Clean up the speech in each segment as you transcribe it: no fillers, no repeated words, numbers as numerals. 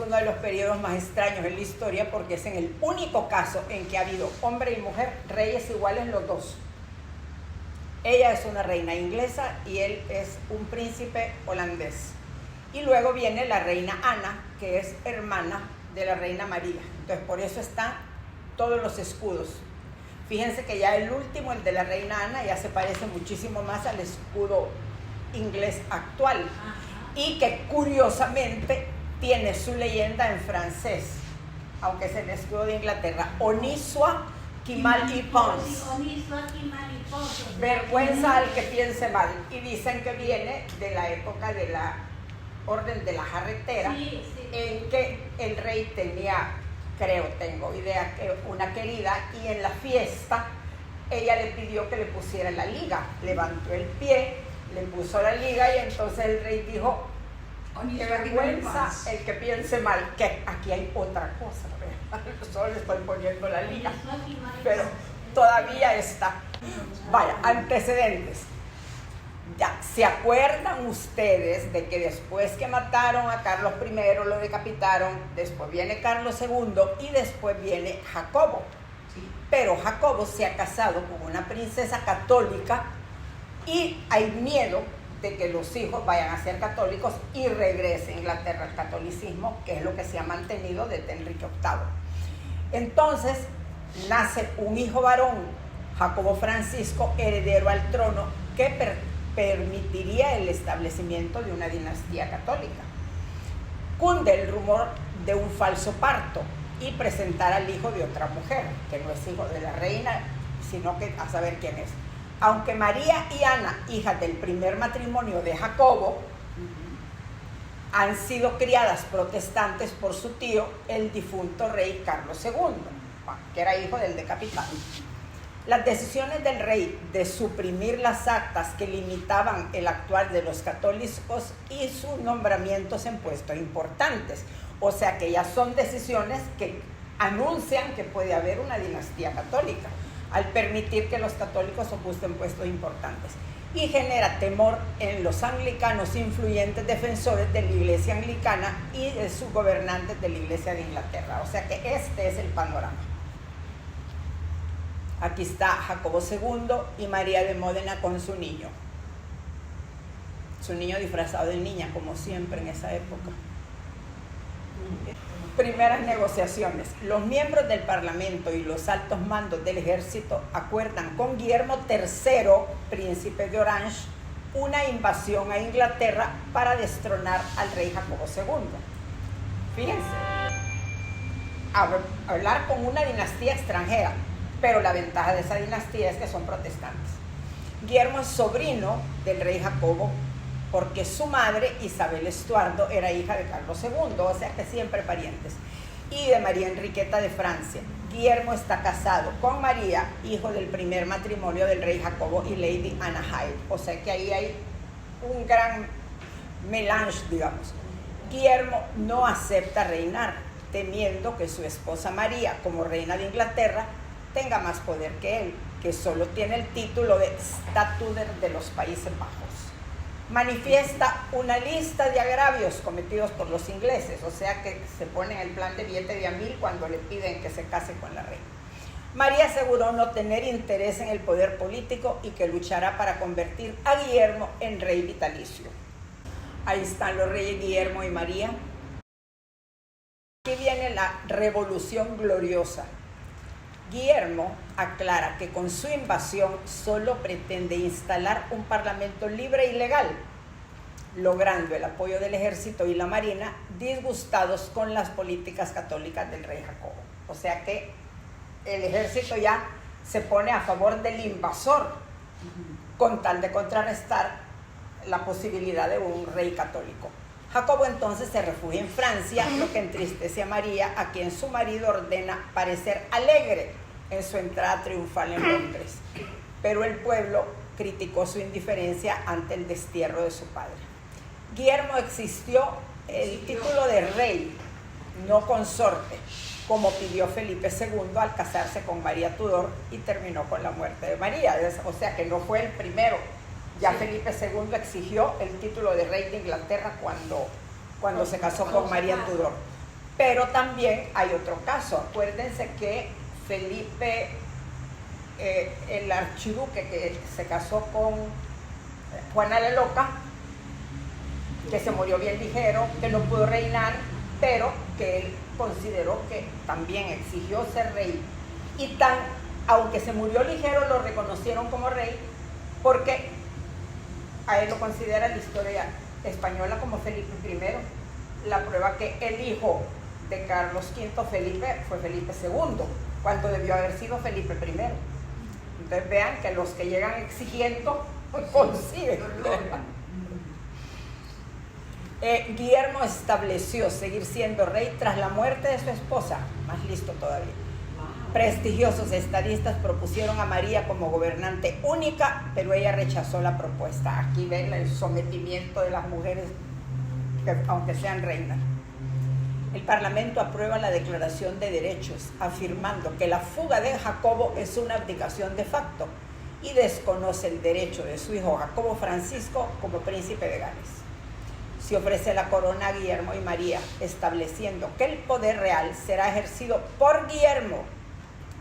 uno de los periodos más extraños en la historia porque es en el único caso en que ha habido hombre y mujer, reyes iguales los dos. Ella es una reina inglesa y él es un príncipe holandés. Y luego viene la reina Ana, que es hermana de la reina María. Entonces, por eso están todos los escudos. Fíjense que ya el último, el de la reina Ana, ya se parece muchísimo más al escudo inglés actual. Y que curiosamente tiene su leyenda en francés, aunque es el escudo de Inglaterra. Onisua qui mal y pense. Vergüenza al que piense mal. Y dicen que viene de la época de la Orden de la Jarretera, en que el rey tenía, tengo idea, que una querida, y en la fiesta ella le pidió que le pusiera la liga. Levantó el pie, le puso la liga y entonces el rey dijo: qué vergüenza el que piense mal, que aquí hay otra cosa, ¿verdad? Solo le estoy poniendo la liga, pero todavía está. Vaya, antecedentes. Ya, ¿se acuerdan ustedes de que después que mataron a Carlos I, lo decapitaron, después viene Carlos II y después viene Jacobo? Sí. Pero Jacobo se ha casado con una princesa católica y hay miedo de que los hijos vayan a ser católicos y regrese a Inglaterra al catolicismo, que es lo que se ha mantenido desde Enrique VIII. Entonces nace un hijo varón, Jacobo Francisco, heredero al trono, que permitiría el establecimiento de una dinastía católica. Cunde el rumor de un falso parto y presentar al hijo de otra mujer, que no es hijo de la reina, sino que a saber quién es. Aunque María y Ana, hijas del primer matrimonio de Jacobo, han sido criadas protestantes por su tío, el difunto rey Carlos II, que era hijo del decapitado. Las decisiones del rey de suprimir las actas que limitaban el actuar de los católicos y sus nombramientos en puestos importantes. O sea que ya son decisiones que anuncian que puede haber una dinastía católica, al permitir que los católicos ocupen puestos importantes. Y genera temor en los anglicanos influyentes defensores de la iglesia anglicana y de sus gobernantes de la iglesia de Inglaterra. O sea que este es el panorama. Aquí está Jacobo II y María de Módena con su niño disfrazado de niña, como siempre en esa época. Primeras negociaciones. Los miembros del Parlamento y los altos mandos del ejército acuerdan con Guillermo III, príncipe de Orange, una invasión a Inglaterra para destronar al rey Jacobo II. Fíjense, hablar con una dinastía extranjera, pero la ventaja de esa dinastía es que son protestantes. Guillermo es sobrino del rey Jacobo, porque su madre, Isabel Estuardo, era hija de Carlos II, o sea que siempre parientes, y de María Enriqueta de Francia. Guillermo está casado con María, hijo del primer matrimonio del rey Jacobo y Lady Anna Hyde, o sea que ahí hay un gran melange, digamos. Guillermo no acepta reinar, temiendo que su esposa María, como reina de Inglaterra, tenga más poder que él, que solo tiene el título de Statuder de los Países Bajos. Manifiesta una lista de agravios cometidos por los ingleses, o sea que se pone en el plan de billete de a 1000 cuando le piden que se case con la reina. María aseguró no tener interés en el poder político y que luchará para convertir a Guillermo en rey vitalicio. Ahí están los reyes Guillermo y María. Aquí viene la revolución gloriosa. Guillermo aclara que con su invasión solo pretende instalar un parlamento libre y legal, logrando el apoyo del ejército y la marina, disgustados con las políticas católicas del rey Jacobo. O sea que el ejército ya se pone a favor del invasor, con tal de contrarrestar la posibilidad de un rey católico. Jacobo entonces se refugia en Francia, lo que entristece a María, a quien su marido ordena parecer alegre en su entrada triunfal en Londres. Pero el pueblo criticó su indiferencia ante el destierro de su padre. Guillermo existió el título de rey, no consorte, como pidió Felipe II al casarse con María Tudor y terminó con la muerte de María. O sea que no fue el primero. Ya Felipe II exigió el título de rey de Inglaterra cuando se casó con María Tudor. Pero también hay otro caso. Acuérdense que Felipe, el archiduque que se casó con Juana la Loca, que se murió bien ligero, que no pudo reinar, pero que él consideró que también exigió ser rey. Y aunque se murió ligero, lo reconocieron como rey, porque a él lo considera la historia española como Felipe I. La prueba que el hijo de Carlos V, Felipe, fue Felipe II, cuando debió haber sido Felipe I. Entonces vean que los que llegan exigiendo consiguen. Guillermo estableció seguir siendo rey tras la muerte de su esposa, más listo todavía. Prestigiosos estadistas propusieron a María como gobernante única, pero ella rechazó la propuesta. Aquí ven el sometimiento de las mujeres, aunque sean reinas. El Parlamento aprueba la Declaración de Derechos, afirmando que la fuga de Jacobo es una abdicación de facto y desconoce el derecho de su hijo Jacobo Francisco como príncipe de Gales. Se ofrece la corona a Guillermo y María, estableciendo que el poder real será ejercido por Guillermo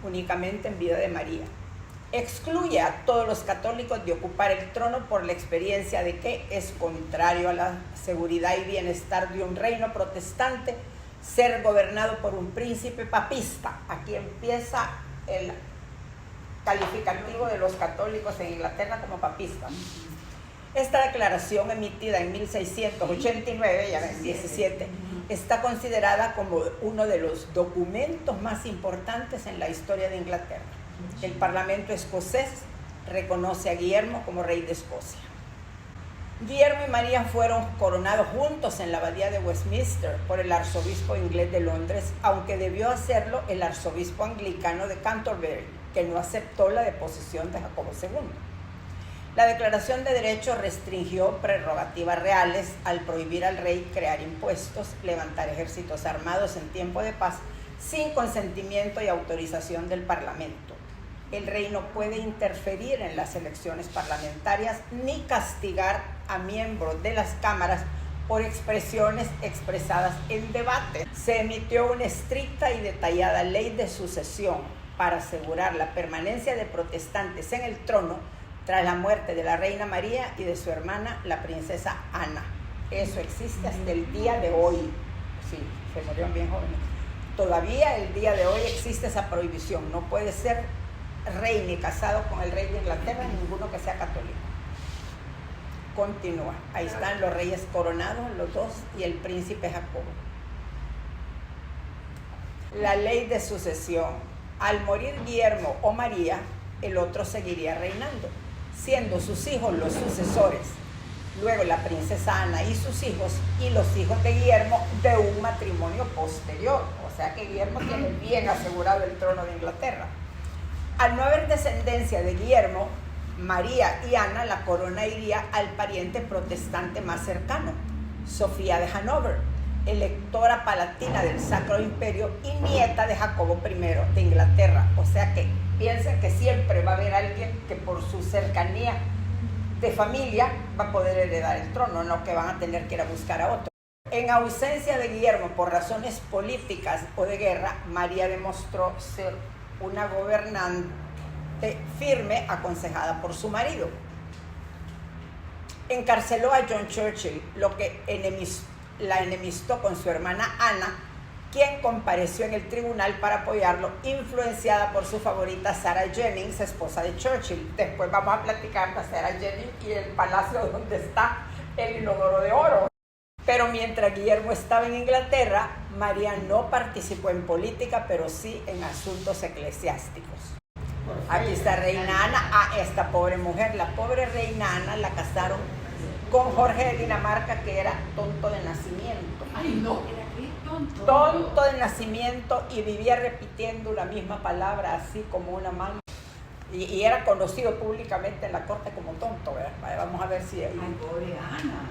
únicamente en vida de María. Excluye a todos los católicos de ocupar el trono por la experiencia de que es contrario a la seguridad y bienestar de un reino protestante ser gobernado por un príncipe papista. Aquí empieza el calificativo de los católicos en Inglaterra como papistas. Esta declaración, emitida en 1689, ya en 17, está considerada como uno de los documentos más importantes en la historia de Inglaterra. El Parlamento escocés reconoce a Guillermo como rey de Escocia. Guillermo y María fueron coronados juntos en la abadía de Westminster por el arzobispo inglés de Londres, aunque debió hacerlo el arzobispo anglicano de Canterbury, que no aceptó la deposición de Jacobo II. La Declaración de Derechos restringió prerrogativas reales al prohibir al rey crear impuestos, levantar ejércitos armados en tiempo de paz, sin consentimiento y autorización del Parlamento. El rey no puede interferir en las elecciones parlamentarias ni castigar a miembros de las cámaras por expresiones expresadas en debate. Se emitió una estricta y detallada ley de sucesión para asegurar la permanencia de protestantes en el trono tras la muerte de la reina María y de su hermana, la princesa Ana. Eso existe hasta el día de hoy. Sí, se murieron bien jóvenes. Todavía el día de hoy existe esa prohibición. No puede ser rey ni casado con el rey de Inglaterra, ninguno que sea católico. Continúa. Ahí están los reyes coronados, los dos, y el príncipe Jacobo. La ley de sucesión. Al morir Guillermo o María, el otro seguiría reinando, siendo sus hijos los sucesores. Luego la princesa Ana y sus hijos, y los hijos de Guillermo de un matrimonio posterior. O sea que Guillermo tiene bien asegurado el trono de Inglaterra. Al no haber descendencia de Guillermo, María y Ana, la corona iría al pariente protestante más cercano, Sofía de Hanover, electora palatina del Sacro Imperio y nieta de Jacobo I de Inglaterra. O sea que piensen que siempre va a haber alguien que por su cercanía de familia va a poder heredar el trono, no que van a tener que ir a buscar a otro. En ausencia de Guillermo por razones políticas o de guerra, María demostró ser una gobernante firme aconsejada por su marido. Encarceló a John Churchill, lo que la enemistó con su hermana Ana, quien compareció en el tribunal para apoyarlo, influenciada por su favorita Sarah Jennings, esposa de Churchill. Después vamos a platicar de Sarah Jennings y el palacio donde está el inodoro de oro. Pero mientras Guillermo estaba en Inglaterra, María no participó en política, pero sí en asuntos eclesiásticos. Aquí está Reina Ana. Esta pobre mujer, la pobre Reina Ana, la casaron con Jorge de Dinamarca, que era tonto de nacimiento. Ay, no, era que tonto. Tonto de nacimiento, y vivía repitiendo la misma palabra así como una mano. Y era conocido públicamente en la corte como tonto, ¿verdad? Vamos a ver si... Ay, pobre Ana.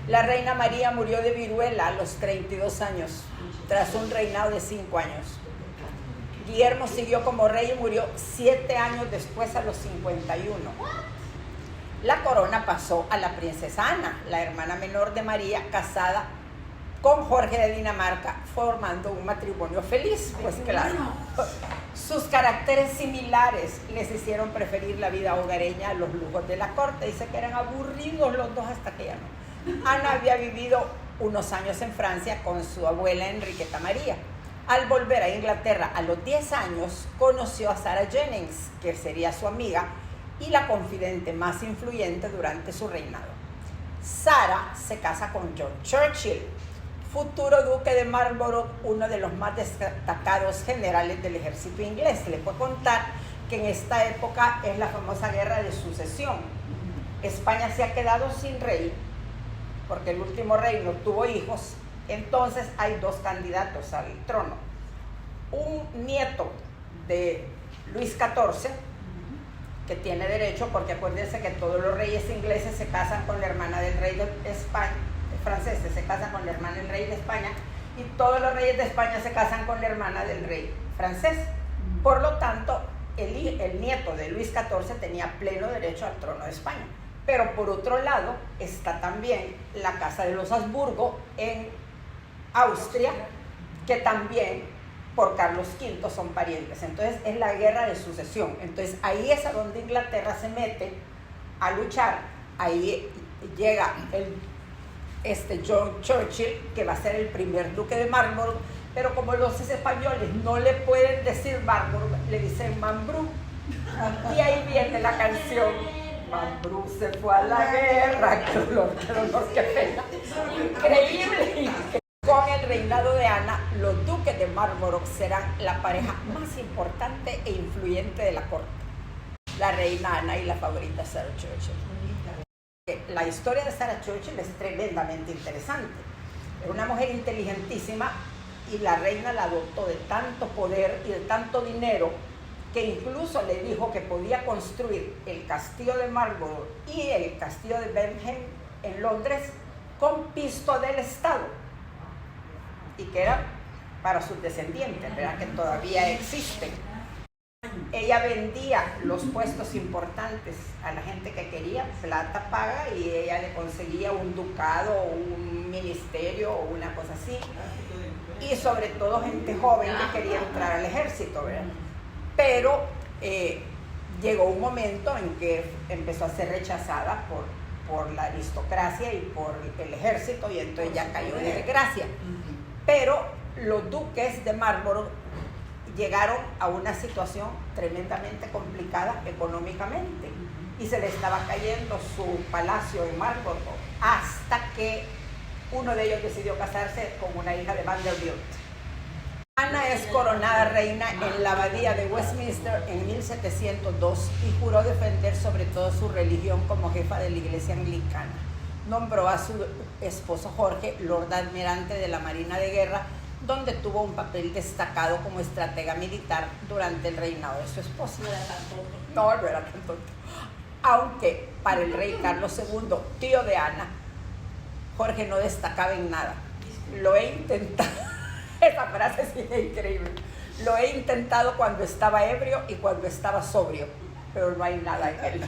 La reina María murió de viruela a los 32 años, tras un reinado de 5 años. Guillermo siguió como rey y murió 7 años después, a los 51. La corona pasó a la princesa Ana, la hermana menor de María, casada con Jorge de Dinamarca, formando un matrimonio feliz, pues claro. Sus caracteres similares les hicieron preferir la vida hogareña a los lujos de la corte. Dice que eran aburridos los dos hasta que ya no. Ana había vivido unos años en Francia con su abuela Enriqueta María. Al volver a Inglaterra a los 10 años, conoció a Sarah Jennings, que sería su amiga y la confidente más influyente durante su reinado. Sarah se casa con John Churchill, futuro duque de Marlborough, uno de los más destacados generales del ejército inglés. Le puedo contar que en esta época es la famosa guerra de sucesión. España se ha quedado sin rey, porque el último rey no tuvo hijos. Entonces hay dos candidatos al trono. Un nieto de Luis XIV, que tiene derecho, porque acuérdense que todos los reyes ingleses se casan con la hermana del rey de España, franceses se casan con la hermana del rey de España, y todos los reyes de España se casan con la hermana del rey francés. Por lo tanto, el nieto de Luis XIV tenía pleno derecho al trono de España. Pero por otro lado está también la casa de los Habsburgo en Austria, que también por Carlos V son parientes. Entonces es la guerra de sucesión. Entonces ahí es a donde Inglaterra se mete a luchar. Ahí llega John Churchill, que va a ser el primer duque de Marlborough, pero como los españoles no le pueden decir Marlborough, le dicen Mambrú. Y ahí viene la canción. Mambrú se fue a la guerra, qué dolor, qué pena. Increíble. Con el reinado de Ana, los duques de Marlborough serán la pareja más importante e influyente de la corte. La reina Ana y la favorita Sarah Churchill. La historia de Sarah Churchill es tremendamente interesante. Era una mujer inteligentísima y la reina la dotó de tanto poder y de tanto dinero que incluso le dijo que podía construir el castillo de Marlborough y el castillo de Blenheim en Londres con pisto del Estado, y que era para sus descendientes, ¿verdad? Que todavía existen. Ella vendía los puestos importantes a la gente que quería, plata paga, y ella le conseguía un ducado o un ministerio o una cosa así, y sobre todo gente joven que quería entrar al ejército, ¿verdad? Pero llegó un momento en que empezó a ser rechazada por la aristocracia y por el ejército, y entonces ya cayó en desgracia. Pero los duques de Marlborough llegaron a una situación tremendamente complicada económicamente y se le estaba cayendo su palacio en Marlborough, hasta que uno de ellos decidió casarse con una hija de Vanderbilt. Ana es coronada reina en la abadía de Westminster en 1702 y juró defender sobre todo su religión como jefa de la iglesia anglicana. Nombró a su esposo Jorge Lord Almirante de la Marina de Guerra, donde tuvo un papel destacado como estratega militar durante el reinado de su esposa. No era tan tonto. Aunque para el rey Carlos II, tío de Ana, Jorge no destacaba en nada. Lo he intentado, esa frase sí es increíble. Lo he intentado cuando estaba ebrio y cuando estaba sobrio, pero no hay nada en él.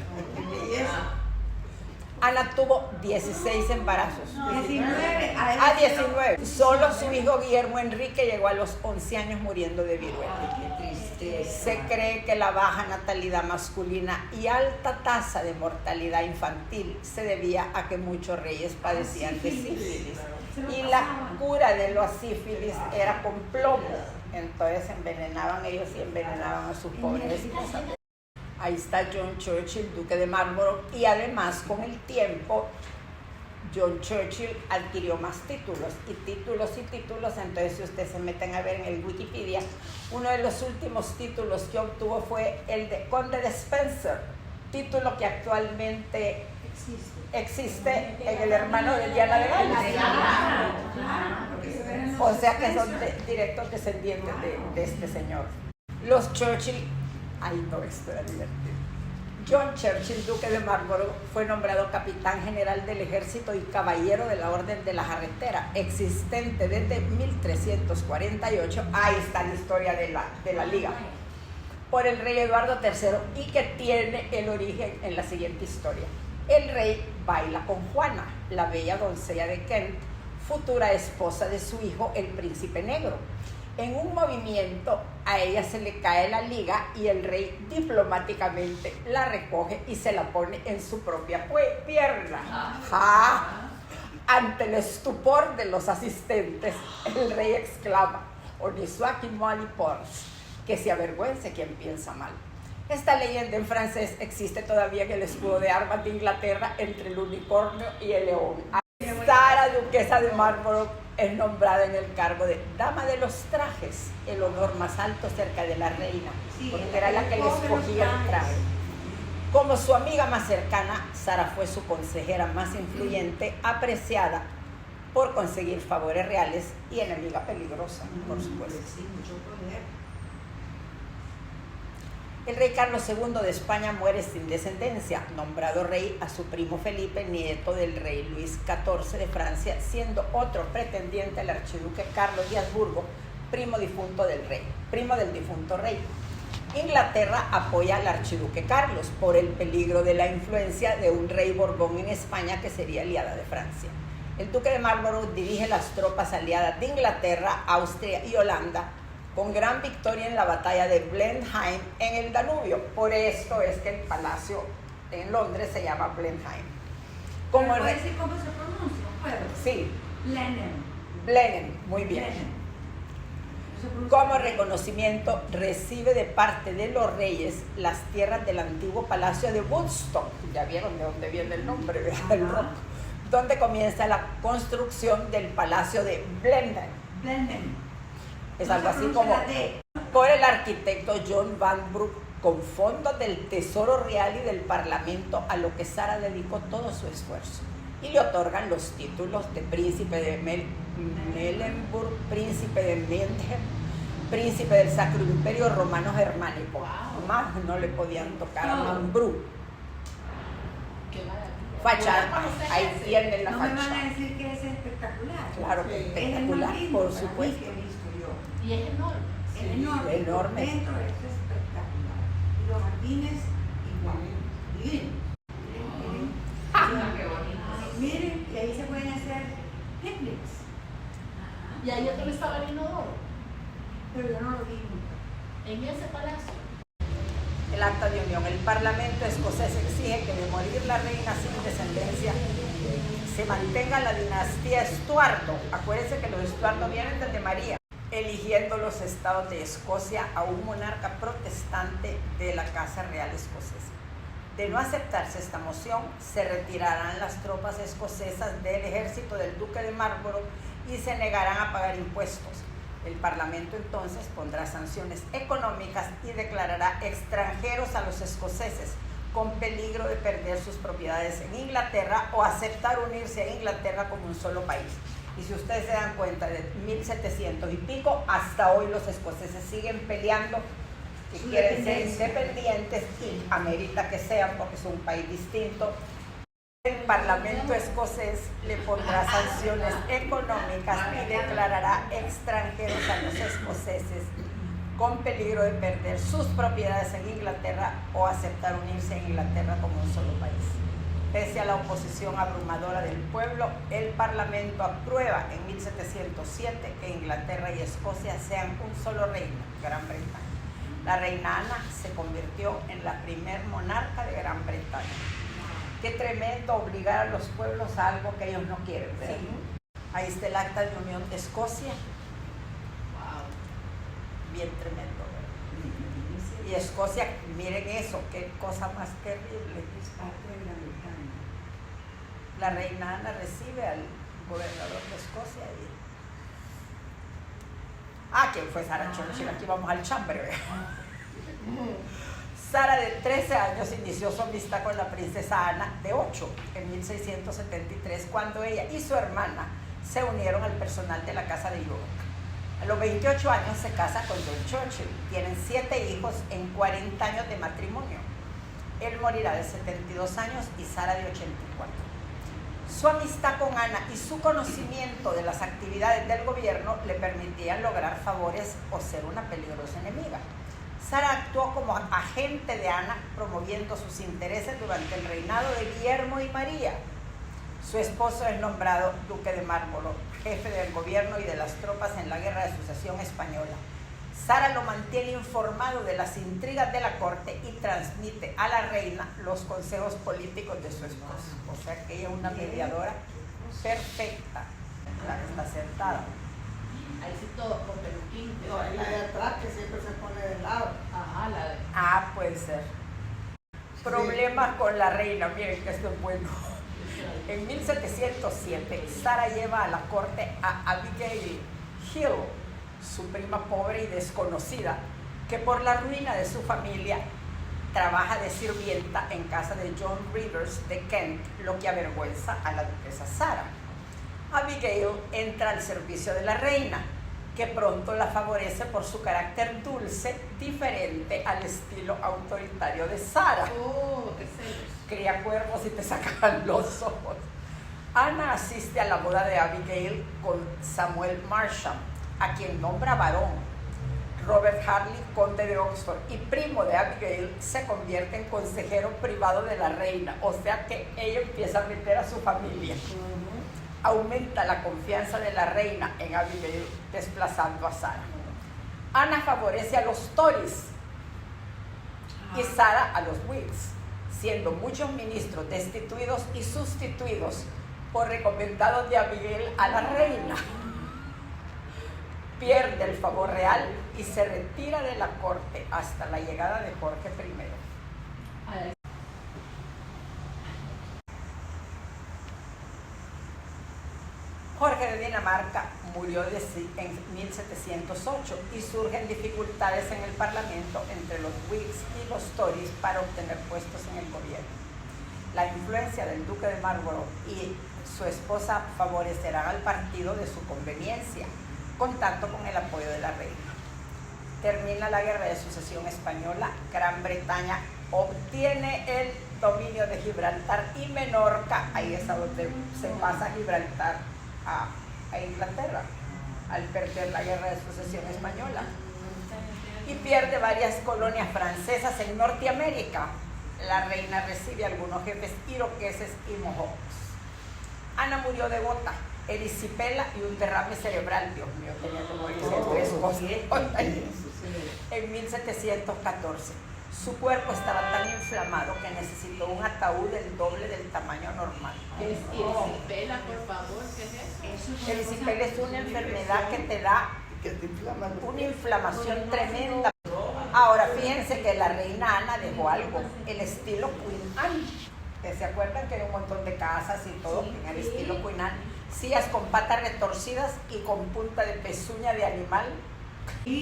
Ana tuvo 16 embarazos. 19. 19. Solo su hijo Guillermo Enrique llegó a los 11 años muriendo de viruela. Qué tristeza. Se cree que la baja natalidad masculina y alta tasa de mortalidad infantil se debía a que muchos reyes padecían de sífilis. Y la cura de los sífilis era con plomo. Entonces envenenaban ellos y envenenaban a sus pobres esposas. Ahí está John Churchill, duque de Marlborough, y además con el tiempo John Churchill adquirió más títulos. Entonces si ustedes se meten a ver en el Wikipedia, uno de los últimos títulos que obtuvo fue el de Conde de Spencer, título que actualmente existe en el hermano de Diana de Gales. O sea que son directos descendientes de este señor. Los Churchill, ay no, esto era divertido. John Churchill, duque de Marlborough, fue nombrado capitán general del ejército y caballero de la Orden de la Jarretera, existente desde 1348. Ahí está la historia de la liga, por el rey Eduardo III, y que tiene el origen en la siguiente historia. El rey baila con Juana, la bella doncella de Kent, futura esposa de su hijo, el príncipe negro. En un movimiento a ella se le cae la liga y el rey diplomáticamente la recoge y se la pone en su propia pierna. Ante el estupor de los asistentes, el rey exclama: "On ne soit qui mal y pense", que se avergüence quien piensa mal. Esta leyenda en francés existe todavía en el escudo de armas de Inglaterra entre el unicornio y el león. Sara, duquesa de Marlborough, es nombrada en el cargo de Dama de los Trajes, el honor más alto cerca de la reina, porque era la que le escogía el traje. Como su amiga más cercana, Sara fue su consejera más influyente, apreciada por conseguir favores reales y enemiga peligrosa, por supuesto. Sí, mucho poder. El rey Carlos II de España muere sin descendencia, nombrado rey a su primo Felipe, nieto del rey Luis XIV de Francia, siendo otro pretendiente el archiduque Carlos de Habsburgo, primo del difunto rey. Inglaterra apoya al archiduque Carlos por el peligro de la influencia de un rey Borbón en España que sería aliada de Francia. El duque de Marlborough dirige las tropas aliadas de Inglaterra, Austria y Holanda, con gran victoria en la batalla de Blenheim en el Danubio. Por esto es que el palacio en Londres se llama Blenheim. ¿Puedo decir cómo se pronuncia? ¿Puedo? Sí. Blenheim, muy bien. Blenheim. Como reconocimiento, recibe de parte de los reyes las tierras del antiguo palacio de Woodstock. Ya vieron de dónde viene el nombre, del rock, donde comienza la construcción del palacio de Blenheim. Es algo así como por el arquitecto John Vanbrugh, con fondos del Tesoro Real y del Parlamento, a lo que Sara dedicó todo su esfuerzo. Y le otorgan los títulos de príncipe de Mecklenburg, príncipe de München, príncipe del Sacro Imperio Romano Germánico. Más no le podían tocar a Vanbrugh. Fachada, ahí tienen la fachada. No me van a decir que es espectacular. Claro que es espectacular, por supuesto. Y es enorme. Es enorme. Dentro es espectacular. Y los jardines igual. Miren. Qué bonito. Miren, y ahí se pueden hacer picnics. Y ahí otro estaba el inodoro. Pero yo no lo vi nunca. En ese palacio. El acta de unión. El Parlamento escocés exige que de morir la reina sin descendencia se mantenga la dinastía Estuardo. Acuérdense que los Estuardo vienen desde María, eligiendo los estados de Escocia a un monarca protestante de la Casa Real Escocesa. De no aceptarse esta moción, se retirarán las tropas escocesas del ejército del duque de Marlborough y se negarán a pagar impuestos. El Parlamento entonces pondrá sanciones económicas y declarará extranjeros a los escoceses, con peligro de perder sus propiedades en Inglaterra o aceptar unirse a Inglaterra como un solo país. Y si ustedes se dan cuenta, de 1700 y pico hasta hoy los escoceses siguen peleando que quieren ser independientes y amerita que sean porque es un país distinto. El Parlamento escocés le pondrá sanciones económicas y declarará extranjeros a los escoceses con peligro de perder sus propiedades en Inglaterra o aceptar unirse a Inglaterra como un solo país. Pese a la oposición abrumadora del pueblo, el Parlamento aprueba en 1707 que Inglaterra y Escocia sean un solo reino, Gran Bretaña. La reina Ana se convirtió en la primer monarca de Gran Bretaña. Qué tremendo obligar a los pueblos a algo que ellos no quieren, ¿verdad? Sí. Ahí está el acta de unión de Escocia. Wow. Bien tremendo, ¿verdad? Y Escocia, miren eso, qué cosa más terrible. Es parte de Gran Bretaña. La reina Ana recibe al gobernador de Escocia y... ¿quién fue Sara Churchill? Aquí vamos al chambre, ¿verdad? Sara, de 13 años, inició su amistad con la princesa Ana, de 8, en 1673, cuando ella y su hermana se unieron al personal de la Casa de York. A los 28 años se casa con John Churchill. Tienen 7 hijos en 40 años de matrimonio. Él morirá de 72 años y Sara de 84. Su amistad con Ana y su conocimiento de las actividades del gobierno le permitían lograr favores o ser una peligrosa enemiga. Sara actuó como agente de Ana, promoviendo sus intereses durante el reinado de Guillermo y María. Su esposo es nombrado duque de Marlborough jefe del gobierno y de las tropas en la Guerra de Sucesión Española. Sara lo mantiene informado de las intrigas de la corte y transmite a la reina los consejos políticos de su esposo. O sea que ella es una mediadora perfecta, está acertada. Ahí sí todo con peluquín. No, es la de atrás que siempre se pone de lado. Ajá, la de... Ah, puede ser. Problemas con la reina, miren que esto es bueno. En 1707, Sara lleva a la corte a Abigail Hill, su prima pobre y desconocida, que por la ruina de su familia trabaja de sirvienta en casa de John Rivers de Kent, lo que avergüenza a la duquesa Sara. Abigail entra al servicio de la reina, que pronto la favorece por su carácter dulce, diferente al estilo autoritario de Sara. Oh, qué celos. Cría cuervos y te sacan los ojos. Ana asiste a la boda de Abigail con Samuel Marsham, a quien nombra varón. Robert Harley, conde de Oxford y primo de Abigail, se convierte en consejero privado de la reina, o sea que ella empieza a meter a su familia. Aumenta la confianza de la reina en Abigail, desplazando a Sara. Ana favorece a los Tories y Sara a los Whigs, siendo muchos ministros destituidos y sustituidos por recomendados de Abigail a la reina. Pierde el favor real y se retira de la corte hasta la llegada de Jorge I. Jorge de Dinamarca murió en 1708 y surgen dificultades en el Parlamento entre los Whigs y los Tories para obtener puestos en el gobierno. La influencia del duque de Marlborough y su esposa favorecerán al partido de su conveniencia, contando con el apoyo de la reina. Termina la Guerra de Sucesión Española, Gran Bretaña obtiene el dominio de Gibraltar y Menorca, ahí es a donde se pasa Gibraltar a Inglaterra, al perder la Guerra de Sucesión Española, y pierde varias colonias francesas en Norteamérica. La reina recibe algunos jefes iroqueses y mohawks. Ana murió de gota, erisipela y un derrame cerebral. Dios mío, tenía que morirse de 3 cosas. En 1714. Su cuerpo estaba tan inflamado que necesitó un ataúd del doble del tamaño normal. ¿Qué es erisipela, por favor? ¿Qué es eso? Erisipela es una enfermedad que te da una inflamación tremenda. Ahora, fíjense que la reina Ana dejó algo, el estilo Queen Anne. ¿Se acuerdan que hay un montón de casas y todo en el estilo Queen Anne? Sillas con patas retorcidas y con punta de pezuña de animal,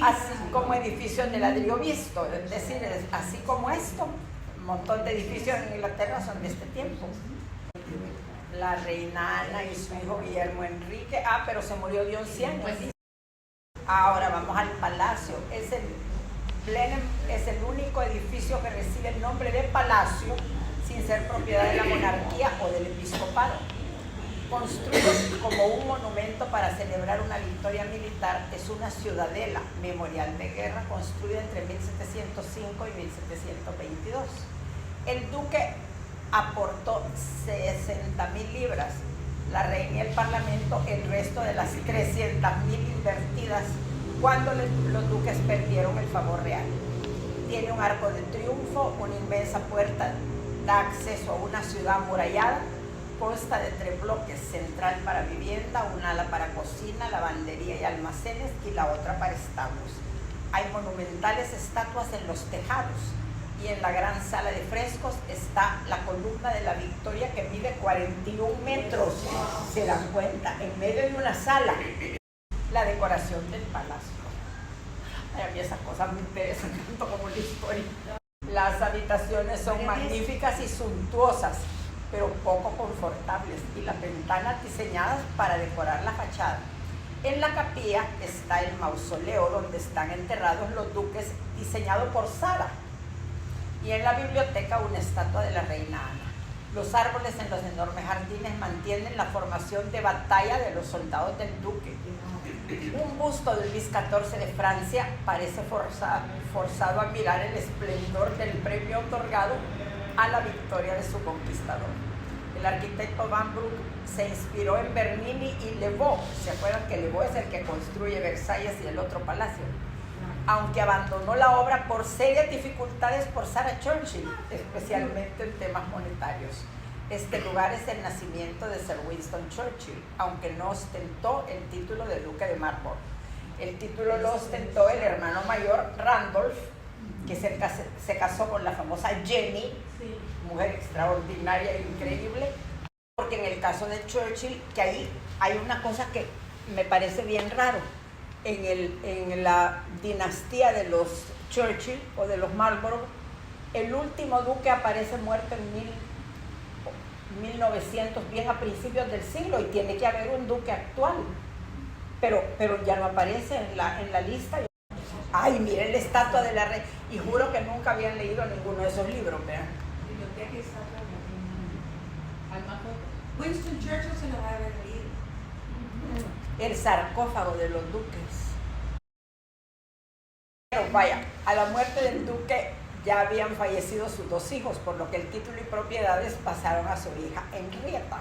así como edificios de ladrillo visto, es decir, así como esto, un montón de edificios en Inglaterra son de este tiempo. La reina Ana y su hijo Guillermo Enrique, pero se murió de 11 años. Ahora vamos al palacio. Es el único edificio que recibe el nombre de palacio sin ser propiedad de la monarquía o del episcopado. Construido como un monumento para celebrar una victoria militar, es una ciudadela memorial de guerra construida entre 1705 y 1722. El duque aportó 60.000 libras, la reina y el parlamento el resto de las 300.000 invertidas cuando los duques perdieron el favor real. Tiene un arco de triunfo, una inmensa puerta da acceso a una ciudad amurallada. Consta de 3 bloques, central para vivienda, un ala para cocina, lavandería y almacenes y la otra para establos. Hay monumentales estatuas en los tejados y en la gran sala de frescos está la columna de la Victoria que mide 41 metros. ¿Se dan cuenta? En medio de una sala. La decoración del palacio. Ay, a mí esas cosas me interesan tanto como la historia. Las habitaciones son magníficas y suntuosas, pero poco confortables, y las ventanas diseñadas para decorar la fachada. En la capilla está el mausoleo donde están enterrados los duques, diseñado por Sara. Y en la biblioteca una estatua de la reina Ana. Los árboles en los enormes jardines mantienen la formación de batalla de los soldados del duque. Un busto de Luis XIV de Francia parece forzado a mirar el esplendor del premio otorgado a la victoria de su conquistador. El arquitecto Van Broek se inspiró en Bernini y Le Beau. ¿Se acuerdan que Le Beau es el que construye Versalles y el otro palacio? Aunque abandonó la obra por serias dificultades por Sarah Churchill, especialmente en temas monetarios. Este lugar es el nacimiento de Sir Winston Churchill, aunque no ostentó el título de duque de Marlborough. El título lo ostentó el hermano mayor Randolph, que se casó con la famosa Jenny, mujer extraordinaria e increíble, porque en el caso de Churchill, que ahí hay una cosa que me parece bien raro, en la dinastía de los Churchill o de los Marlborough, el último duque aparece muerto en 1900, bien a principios del siglo, y tiene que haber un duque actual, pero ya no aparece en la lista. Ay, miren la estatua de la reina, y juro que nunca habían leído ninguno de esos libros, vean. Winston Churchill se lo va a haber leído. El sarcófago de los duques. Pero vaya, a la muerte del duque ya habían fallecido sus dos hijos, por lo que el título y propiedades pasaron a su hija Henrietta.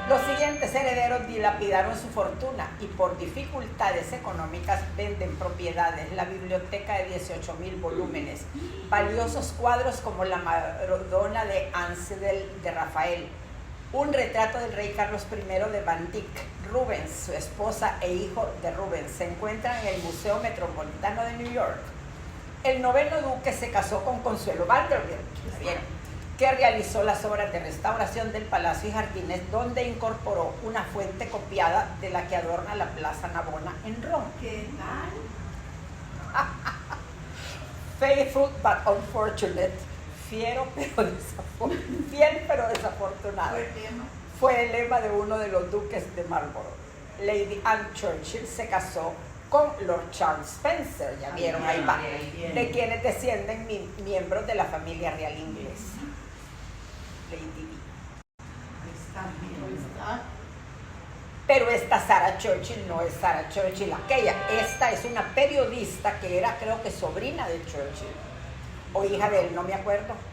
Los siguientes herederos dilapidaron su fortuna y por dificultades económicas venden propiedades, la biblioteca de 18,000 volúmenes, valiosos cuadros como la Madonna de Ansdell de Rafael, un retrato del rey Carlos I de Van Dyck. Rubens, su esposa e hijo de Rubens, se encuentran en el Museo Metropolitano de New York. El noveno duque se casó con Consuelo Vanderbilt, que realizó las obras de restauración del Palacio y Jardines, donde incorporó una fuente copiada de la que adorna la Plaza Navona en Roma. ¿Qué tal? Faithful but unfortunate, fiel pero desafortunado. Fue el lema de uno de los duques de Marlborough. Lady Anne Churchill se casó con Lord Charles Spencer, ya vieron, ahí va, de quienes descienden miembros de la familia real inglesa. Lady Di. Pero esta Sarah Churchill no es Sarah Churchill aquella, esta es una periodista que era, creo que, sobrina de Churchill, o hija de él, no me acuerdo.